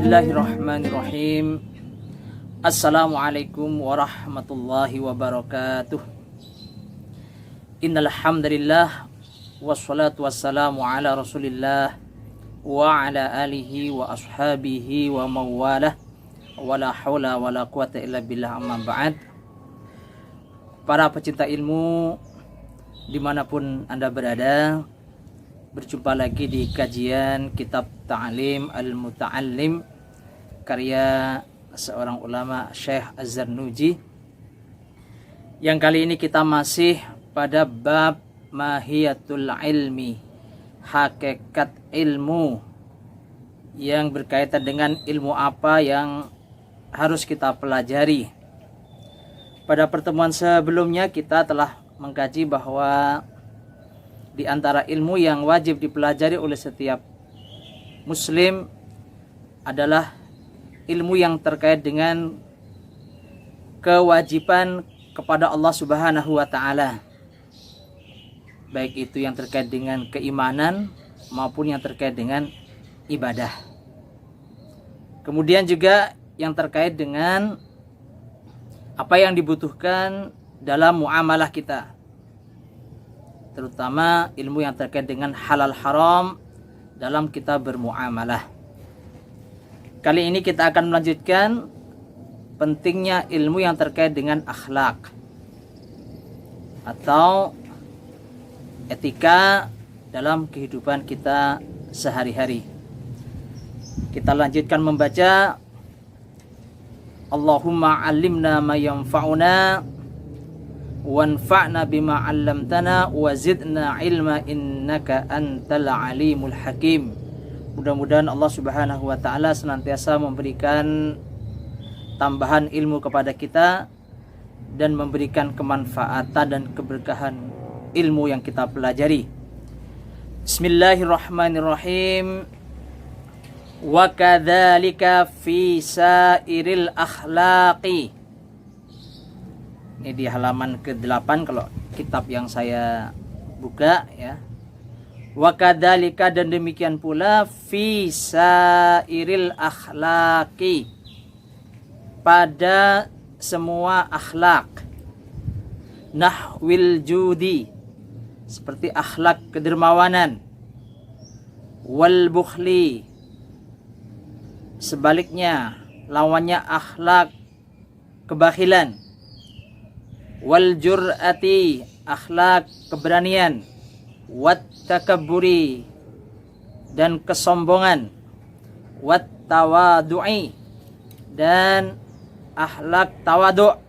Bismillahirrahmanirrahim. Assalamualaikum warahmatullahi wabarakatuh. Innal hamdalillah wassalatu wassalamu ala Rasulillah wa ala alihi wa ashabihi wa mawalah wala haula wala quwata illa billah, amma ba'd. Para pecinta ilmu dimanapun Anda berada, berjumpa lagi di kajian kitab Ta'lim Al-Muta'allim karya seorang ulama, Syekh Az-Zarnuji, yang kali ini kita masih pada bab mahiyatul ilmi, hakikat ilmu, yang berkaitan dengan ilmu apa yang harus kita pelajari. Pada pertemuan sebelumnya kita telah mengkaji bahwa di antara ilmu yang wajib dipelajari oleh setiap muslim adalah ilmu yang terkait dengan kewajiban kepada Allah Subhanahu wa taala. Baik itu yang terkait dengan keimanan maupun yang terkait dengan ibadah. Kemudian juga yang terkait dengan apa yang dibutuhkan dalam muamalah kita, terutama ilmu yang terkait dengan halal haram dalam kita bermuamalah. Kali ini kita akan melanjutkan pentingnya ilmu yang terkait dengan akhlak atau etika dalam kehidupan kita sehari-hari. Kita lanjutkan membaca Allahumma 'allimna ma yanfa'una wanfa'na bima 'allamtana wa zidna ilma innaka antal alimul hakim. Mudah-mudahan Allah Subhanahu wa taala senantiasa memberikan tambahan ilmu kepada kita dan memberikan kemanfaatan dan keberkahan ilmu yang kita pelajari. Bismillahirrahmanirrahim. Wa kadzalika fi sairil akhlaqi. Ini di halaman ke-8 kalau kitab yang saya buka ya. Wa kadzalika, dan demikian pula, fi sairil akhlaqi, pada semua akhlak. Nahwil judi, seperti akhlak kedermawanan. Wal bukhli, sebaliknya lawannya akhlak kebakhilan. Wal jur'ati, akhlak keberanian. Wat takabburi, dan kesombongan. Wat tawadu'i, dan akhlak tawadu'.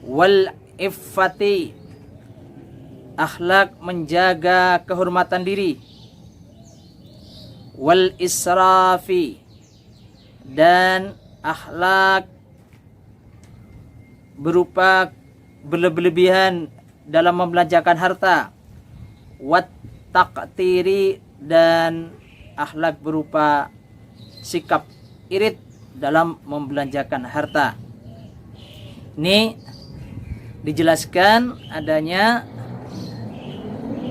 Wal iffati, akhlak menjaga kehormatan diri. Wal israfi, dan akhlak berupa berlebihan dalam membelanjakan harta. Wat taqtiri, dan akhlak berupa sikap irit dalam membelanjakan harta. Ini dijelaskan adanya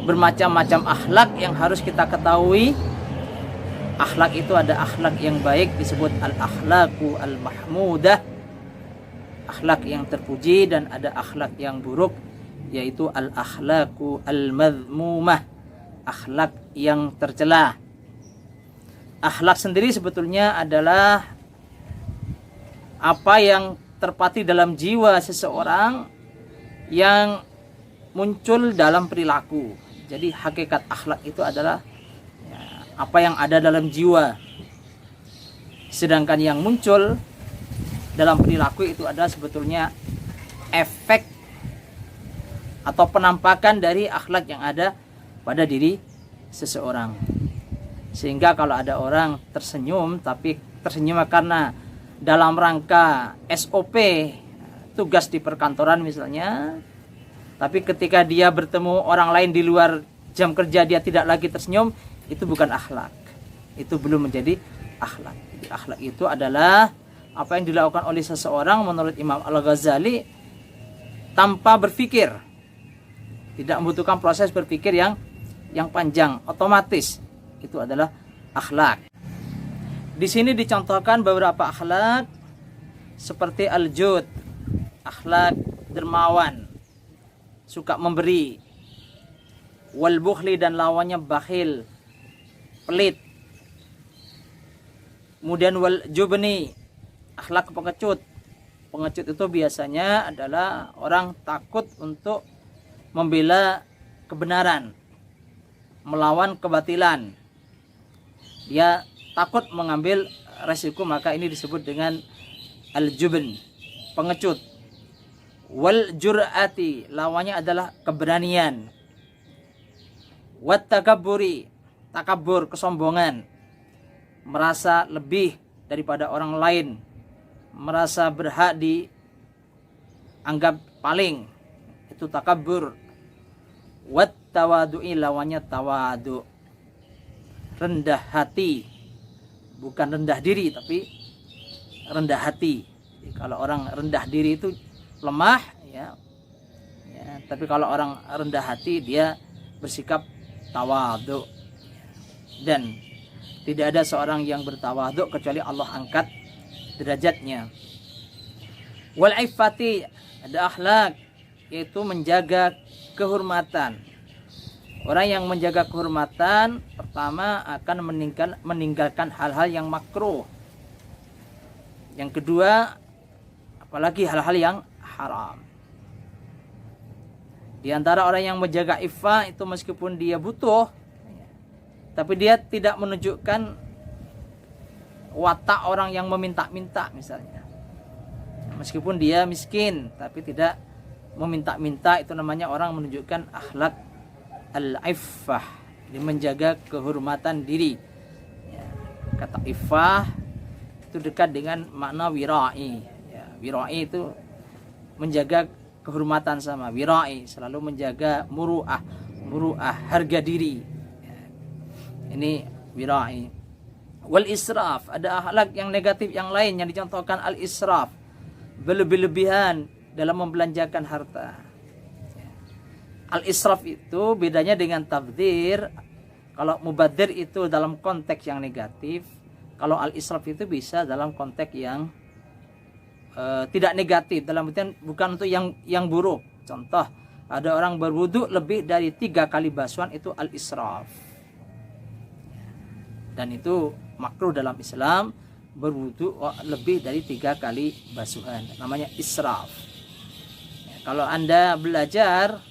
bermacam-macam akhlak yang harus kita ketahui. Akhlak itu ada akhlak yang baik disebut al-akhlaqu al-mahmudah, akhlak yang terpuji, dan ada akhlak yang buruk yaitu al-akhlaqu al-madhmumah, akhlak yang tercela. Akhlak sendiri sebetulnya adalah apa yang terpatri dalam jiwa seseorang yang muncul dalam perilaku. Jadi hakikat akhlak itu adalah apa yang ada dalam jiwa. Sedangkan yang muncul dalam perilaku itu adalah sebetulnya efek atau penampakan dari akhlak yang ada pada diri seseorang. Sehingga kalau ada orang tersenyum, tapi tersenyum karena dalam rangka SOP, tugas di perkantoran misalnya, tapi ketika dia bertemu orang lain di luar jam kerja dia tidak lagi tersenyum, itu bukan akhlak. Itu belum menjadi akhlak. Jadi akhlak itu adalah apa yang dilakukan oleh seseorang menurut Imam Al-Ghazali tanpa berpikir, tidak membutuhkan proses berpikir yang panjang, otomatis. Itu adalah akhlak. Di sini dicontohkan beberapa akhlak seperti al-jud, akhlak dermawan, suka memberi. Wal bukhli, dan lawannya bakhil, pelit. Kemudian wal jubni, akhlak pengecut. Pengecut itu biasanya adalah orang takut untuk membela kebenaran, melawan kebatilan. Dia takut mengambil resiko, maka ini disebut dengan al-jubn, pengecut. Wal jur'ati, lawannya adalah keberanian. Wat takabburi, takabur, kesombongan, merasa lebih daripada orang lain, merasa berhak dianggap paling, itu takabur. Wat tawadu'i, lawannya tawadu, rendah hati, bukan rendah diri tapi rendah hati. Jadi, kalau orang rendah diri itu lemah, ya, tapi kalau orang rendah hati dia bersikap tawadu. Dan tidak ada seorang yang bertawaduk kecuali Allah angkat derajatnya. Wal iffati, ada akhlak, yaitu menjaga kehormatan. Orang yang menjaga kehormatan pertama akan meninggalkan hal-hal yang makruh. Yang kedua, apalagi hal-hal yang haram. Di antara orang yang menjaga iffah itu meskipun dia butuh, tapi dia tidak menunjukkan watak orang yang meminta-minta misalnya. Meskipun dia miskin tapi tidak meminta-minta, itu namanya orang menunjukkan akhlak al-iffah, dia menjaga kehormatan diri. Kata iffah itu dekat dengan makna wirai. Wirai itu menjaga kehormatan sama. Wirai selalu menjaga muru'ah, harga diri. Ini wirai. Wal israf, ada akhlak yang negatif yang lain yang dicontohkan al-israf, berlebih-lebihan dalam membelanjakan harta. Al-israf itu bedanya dengan tabdzir. Kalau mubadzir itu dalam konteks yang negatif, kalau al-israf itu bisa dalam konteks yang tidak negatif, dalam artian bukan untuk yang buruk. Contoh, ada orang berwudu lebih dari 3 kali basuhan, itu al-israf. Dan itu makruh dalam Islam, berwudu lebih dari 3 kali basuhan, namanya israf. Kalau Anda belajar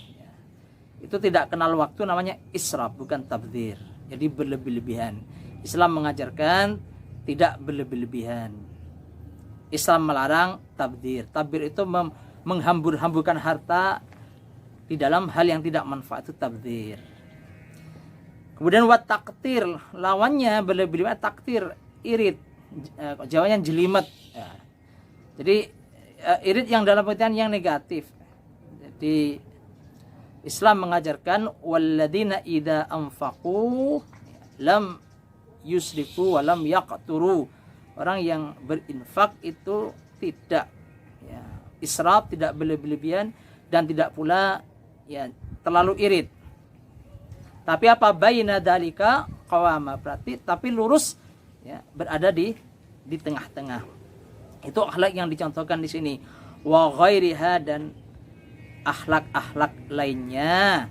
itu tidak kenal waktu, namanya israf, bukan tabdzir. Jadi berlebih-lebihan. Islam mengajarkan tidak berlebih-lebihan. Islam melarang tabdzir. Tabdzir itu menghambur-hamburkan harta di dalam hal yang tidak manfaat, itu tabdzir. Kemudian wat taktir, lawannya berlebih-lebihan taktir, irit, Jawanya jelimet. Ya. Jadi irit yang dalam artian yang negatif. Jadi Islam mengajarkan walladzina idza anfaqu lam yusrifu wa lam yaqturu. Orang yang berinfak itu tidak israf, tidak berlebihan, dan tidak pula terlalu irit. Tapi apa baina dalika qawama, berarti tapi lurus, berada di tengah-tengah. Itu akhlak yang dicontohkan di sini. Wa ghairiha, dan akhlak-akhlak lainnya.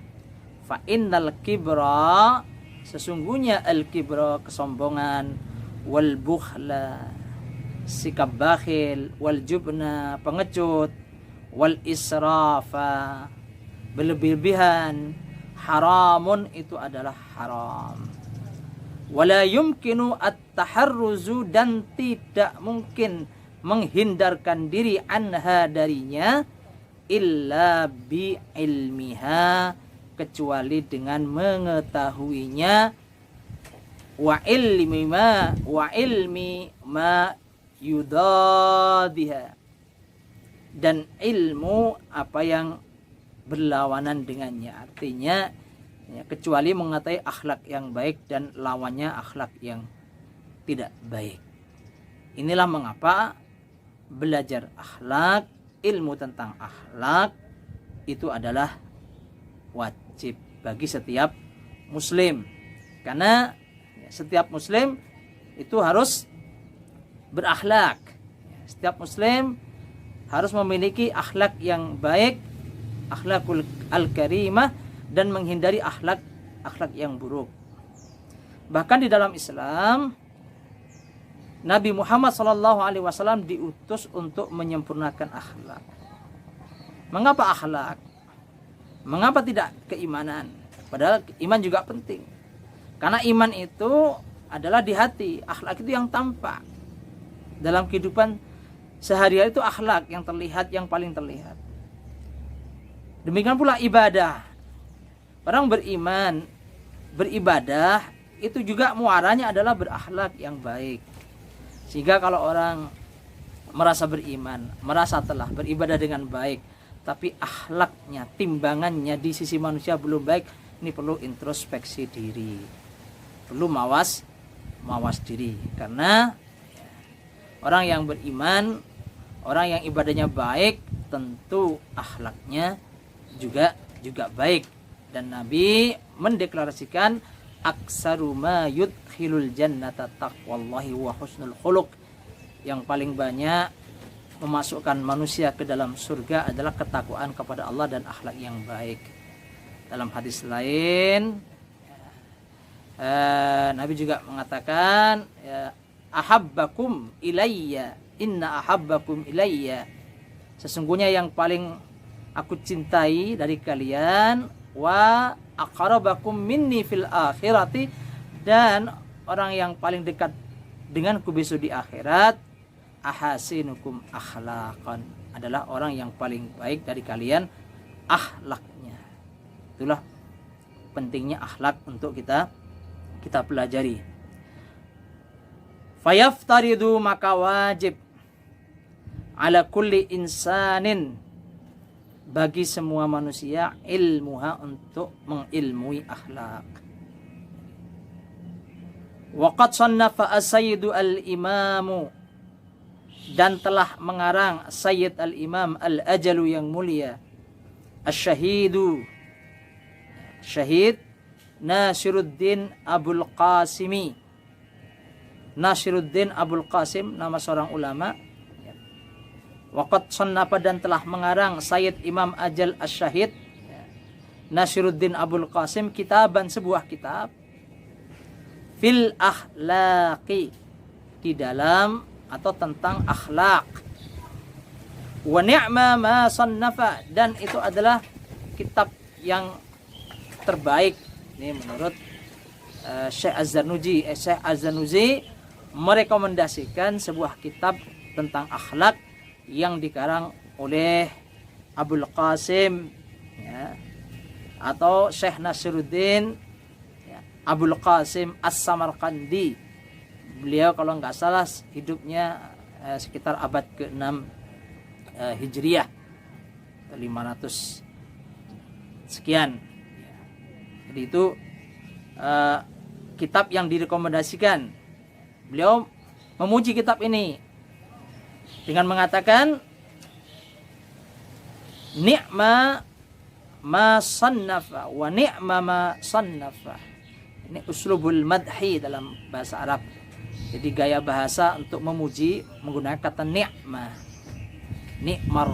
Fa innal kibra, sesungguhnya al-kibra, kesombongan, wal bukhla, sikap bakhil, wal jubna, pengecut, wal israfa, berlebihan, haramun, itu adalah haram. Wala yumkinu at-taharruzu, dan tidak mungkin menghindarkan diri anha, darinya, illa bi ilmiha, kecuali dengan mengetahuinya, wa ilmi ma yudadiha, dan ilmu apa yang berlawanan dengannya. Artinya kecuali mengetahui akhlak yang baik dan lawannya akhlak yang tidak baik. Inilah mengapa belajar akhlak, ilmu tentang akhlak itu adalah wajib bagi setiap muslim. Karena setiap muslim itu harus berakhlak. Setiap muslim harus memiliki akhlak yang baik, akhlakul al-karimah, dan menghindari akhlak yang buruk. Bahkan di dalam Islam, Nabi Muhammad SAW diutus untuk menyempurnakan akhlak. Mengapa akhlak? Mengapa tidak keimanan? Padahal iman juga penting. Karena iman itu adalah di hati, akhlak itu yang tampak. Dalam kehidupan sehari-hari itu akhlak yang terlihat, yang paling terlihat. Demikian pula ibadah. Orang beribadah itu juga muaranya adalah berakhlak yang baik. Sehingga kalau orang merasa beriman, merasa telah beribadah dengan baik, tapi akhlaknya, timbangannya di sisi manusia belum baik, ini perlu introspeksi diri, perlu mawas diri. Karena orang yang beriman, orang yang ibadahnya baik, tentu akhlaknya juga baik. Dan Nabi mendeklarasikan aksaru ma yudkhilul jannata taqwallahi wa husnul khuluq. Yang paling banyak memasukkan manusia ke dalam surga adalah ketakwaan kepada Allah dan akhlak yang baik. Dalam hadis lain Nabi juga mengatakan ahabbakum ilayya inna ahabbakum ilayya, sesungguhnya yang paling aku cintai dari kalian, wa aqrabakum minni fil akhirati, dan orang yang paling dekat denganku besok di akhirat, ahasinukum akhlaqan, adalah orang yang paling baik dari kalian akhlaknya. Itulah pentingnya akhlak untuk kita pelajari. Fayaftaridu, maka wajib ala kulli insanin, bagi semua manusia, ilmuha, untuk mengilmui akhlak. Waqad sannafa as-sayyidu al-imamu, dan telah mengarang Sayyid al-Imam al-Ajalu yang mulia, asy-syahidu, syahid Nasiruddin Abul Qasimi. Nasiruddin Abul Qasim, nama seorang ulama. Waqad sannafa, dan telah mengarang Sayyid Imam Ajal Asy-Syahid Nasiruddin Abul Qasim kitaban, sebuah kitab, fil akhlaqi, di dalam atau tentang akhlak. Wa ni'ma ma sannafa, dan itu adalah kitab yang terbaik. Ini menurut Syekh Az-Zarnuji. Syekh Az-Zarnuji merekomendasikan sebuah kitab tentang akhlak yang dikarang oleh Abul Qasim, ya, atau Syekh Nasiruddin, ya, Abul Qasim As-Samarqandi. Beliau kalau nggak salah hidupnya sekitar abad ke-6 Hijriah, 500 sekian. Jadi itu kitab yang direkomendasikan. Beliau memuji kitab ini dengan mengatakan ni'ma ma sannafa wa ni'ma ma sannafa. Ini uslubul madhi dalam bahasa Arab. Jadi gaya bahasa untuk memuji menggunakan kata ni'ma. Ni'mar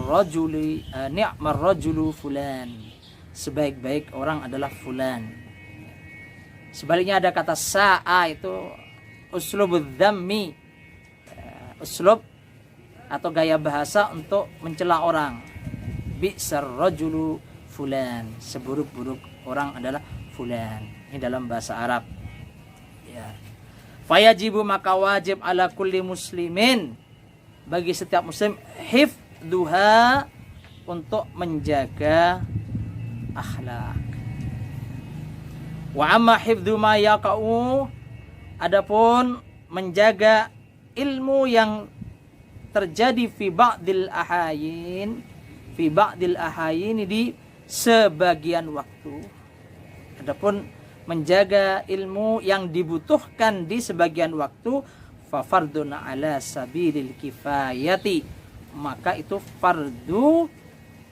rajulu fulan. Sebaik-baik orang adalah fulan. Sebaliknya ada kata sa'a, itu uslubul dhammi. Uslub atau gaya bahasa untuk mencela orang. Bi'sar rajulu fulan, seburuk-buruk orang adalah fulan. Ini dalam bahasa Arab. Ya. Fayajibu, maka wajib ala kulli muslimin, bagi setiap muslim, hifdzuha, untuk menjaga akhlak. Wa amma hifdzu ma yaqa'u, adapun menjaga ilmu yang terjadi fi ba'dil ahayin, di sebagian waktu. Adapun menjaga ilmu yang dibutuhkan di sebagian waktu, fa fardun ala sabilil kifayati, maka itu fardu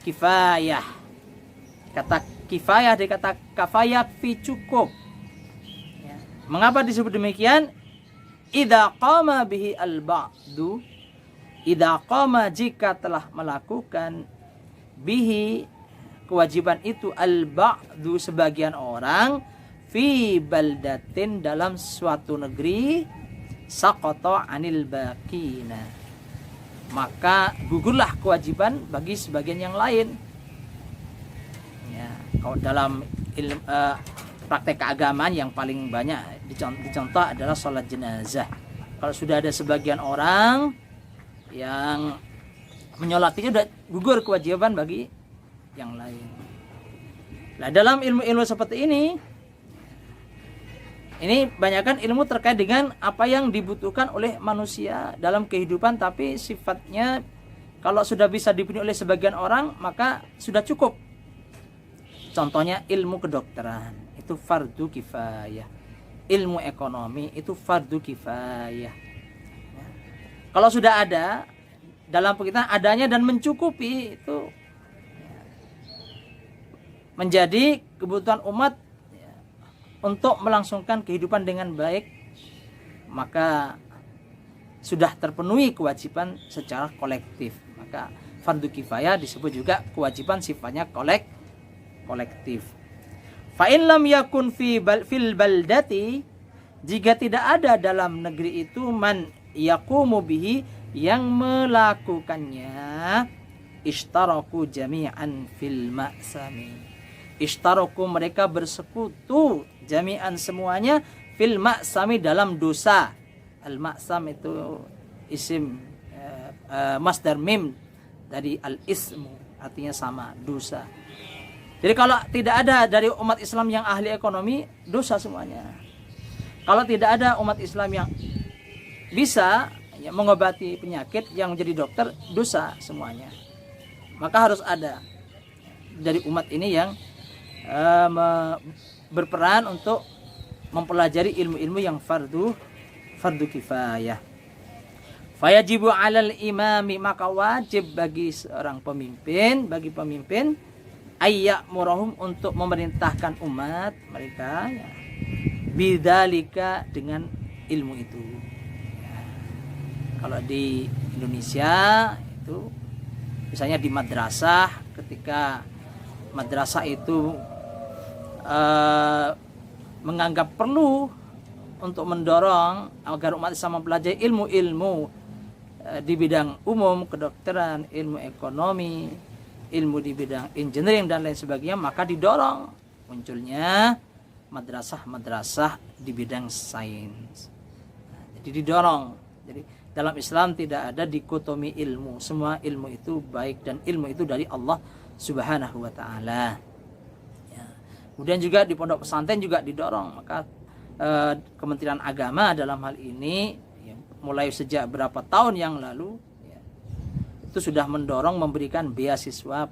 kifayah. Kata kifayah dari kata kafayah, fi, cukup. Ya. Mengapa disebut demikian? idza qama bihi al-ba'du, idza qama jika telah melakukan bihi kewajiban itu al-ba'du sebagian orang fi baldatin dalam suatu negeri saqata 'anil baqina, maka gugurlah kewajiban bagi sebagian yang lain. Ya, kalau dalam praktek keagamaan yang paling banyak dicontoh adalah sholat jenazah. Kalau sudah ada sebagian orang yang menyolatinya, sudah gugur kewajiban bagi yang lain. Nah, dalam ilmu-ilmu seperti ini banyakkan ilmu terkait dengan apa yang dibutuhkan oleh manusia dalam kehidupan, tapi sifatnya kalau sudah bisa dipenuhi oleh sebagian orang maka sudah cukup. Contohnya ilmu kedokteran itu fardu kifayah, ilmu ekonomi itu fardu kifayah. Ya. Kalau sudah ada dalam kita adanya dan mencukupi, itu menjadi kebutuhan umat untuk melangsungkan kehidupan dengan baik, maka sudah terpenuhi kewajiban secara kolektif. Maka fardu kifayah disebut juga kewajiban sifatnya kolektif. Fa in lam yakun fil baldati, jika tidak ada dalam negeri itu man yaqumu bihi, yang melakukannya, ishtaraku jami'an fil ma'sami, ishtaraku mereka bersekutu jami'an semuanya fil ma'sami dalam dosa. Al-ma'sam itu isim masdar mim dari al-ismu, artinya sama, dosa. Jadi kalau tidak ada dari umat Islam yang ahli ekonomi, dosa semuanya. Kalau tidak ada umat Islam yang bisa mengobati penyakit, yang menjadi dokter, dosa semuanya. Maka harus ada dari umat ini yang berperan untuk mempelajari ilmu-ilmu yang fardu kifayah. Fayajibu 'alal imami, maka wajib bagi seorang pemimpin, ayya'murahum, untuk memerintahkan umat mereka bidzalika, dengan ilmu itu. Kalau di Indonesia itu misalnya di madrasah, ketika madrasah itu menganggap perlu untuk mendorong agar umat Islam mempelajari ilmu-ilmu di bidang umum, kedokteran, ilmu ekonomi, ilmu di bidang engineering dan lain sebagainya, maka didorong munculnya madrasah-madrasah di bidang sains. Jadi didorong. Jadi dalam Islam tidak ada dikotomi ilmu. Semua ilmu itu baik dan ilmu itu dari Allah Subhanahu wa taala. Ya. Kemudian juga di pondok pesantren juga didorong. Maka Kementerian Agama dalam hal ini mulai sejak berapa tahun yang lalu itu sudah mendorong memberikan beasiswa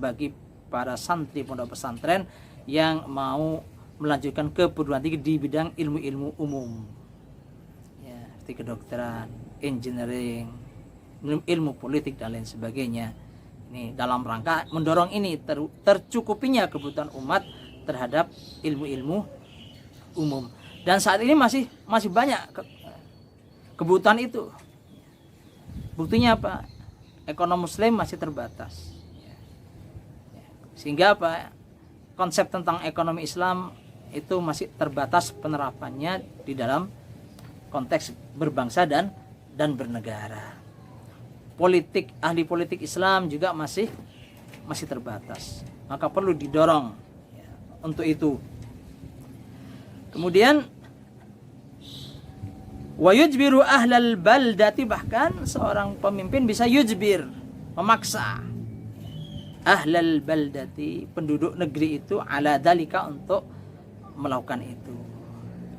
bagi para santri pondok pesantren yang mau melanjutkan ke perguruan tinggi di bidang ilmu-ilmu umum, ya, seperti kedokteran, engineering, ilmu politik dan lain sebagainya. Ini dalam rangka mendorong ini tercukupinya kebutuhan umat terhadap ilmu-ilmu umum. Dan saat ini masih banyak kebutuhan itu. Buktinya apa? Ekonomi Muslim masih terbatas. Sehingga apa? Konsep tentang ekonomi Islam itu masih terbatas penerapannya di dalam konteks berbangsa dan bernegara. Ahli politik Islam juga masih terbatas. Maka perlu didorong untuk itu. Kemudian wa yujbiru ahlal baldati, bahkan seorang pemimpin bisa yujbir, memaksa ahlal baldati, penduduk negeri itu, ala dalika, untuk melakukan itu.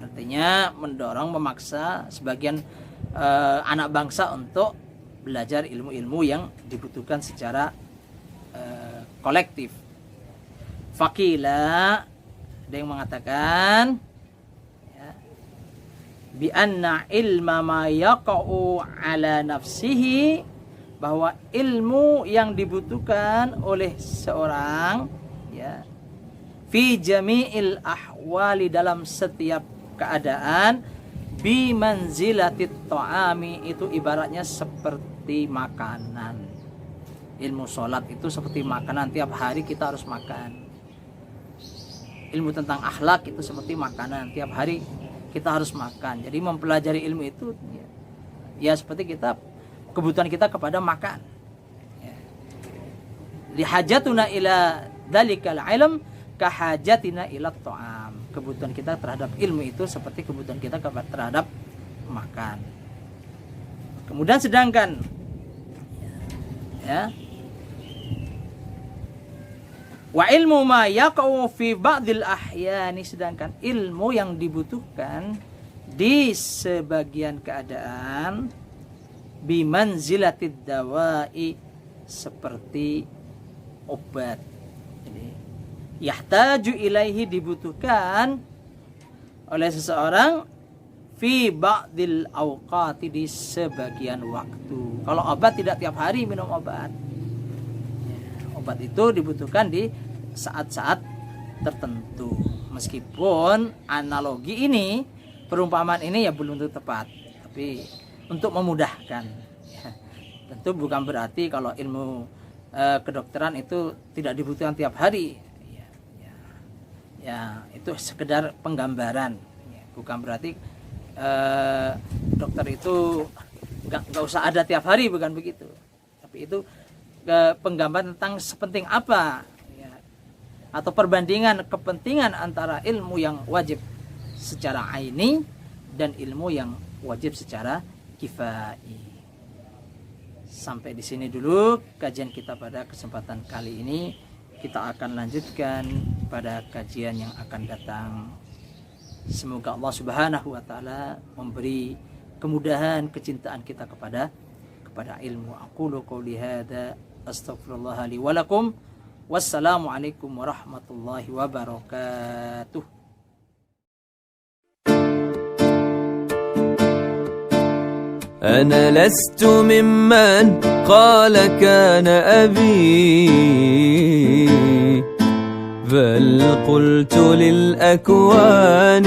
Artinya mendorong, memaksa sebagian anak bangsa untuk belajar ilmu-ilmu yang dibutuhkan secara kolektif. Faqila, ada yang mengatakan bi anna ilma ma yaqa'u ala nafsihi, bahwa ilmu yang dibutuhkan oleh seorang fi jami'il ahwali, dalam setiap keadaan, bi manzilatit ta'ami, itu ibaratnya seperti makanan. Ilmu sholat itu seperti makanan, tiap hari kita harus makan. Ilmu tentang akhlak itu seperti makanan, tiap hari kita harus makan. Jadi mempelajari ilmu itu ya seperti kebutuhan kita kepada makan. Lihajatuna ila dalikal ilm kahajatina ila ta'am. Kebutuhan kita terhadap ilmu itu seperti kebutuhan kita terhadap makan. Kemudian sedangkan wa ilmu ma yaqau fi ba'dil ahyani, sedangkan ilmu yang dibutuhkan di sebagian keadaan bimanzilatid dawai, seperti obat. Jadi yahtaju ilaihi, dibutuhkan oleh seseorang fi ba'dil awqati, di sebagian waktu. Kalau obat tidak tiap hari minum obat. Obat itu dibutuhkan di saat-saat tertentu. Meskipun analogi ini, perumpamaan ini ya belum tentu tepat, tapi untuk memudahkan. Tentu bukan berarti kalau ilmu kedokteran itu tidak dibutuhkan tiap hari. Itu sekedar penggambaran. Bukan berarti dokter itu nggak usah ada tiap hari, bukan begitu. Tapi itu penggambaran tentang sepenting apa atau perbandingan kepentingan antara ilmu yang wajib secara aini dan ilmu yang wajib secara kifai. Sampai di sini dulu kajian kita pada kesempatan kali ini. Kita akan lanjutkan pada kajian yang akan datang. Semoga Allah Subhanahu wa taala memberi kemudahan, kecintaan kita kepada ilmu. Aqulu qouli hadza astaghfirullah li wa lakum. Wassalamu alaikum warahmatullahi wabarakatuh. أنا لست ممن قال كان أبي، بل قلت للأكوان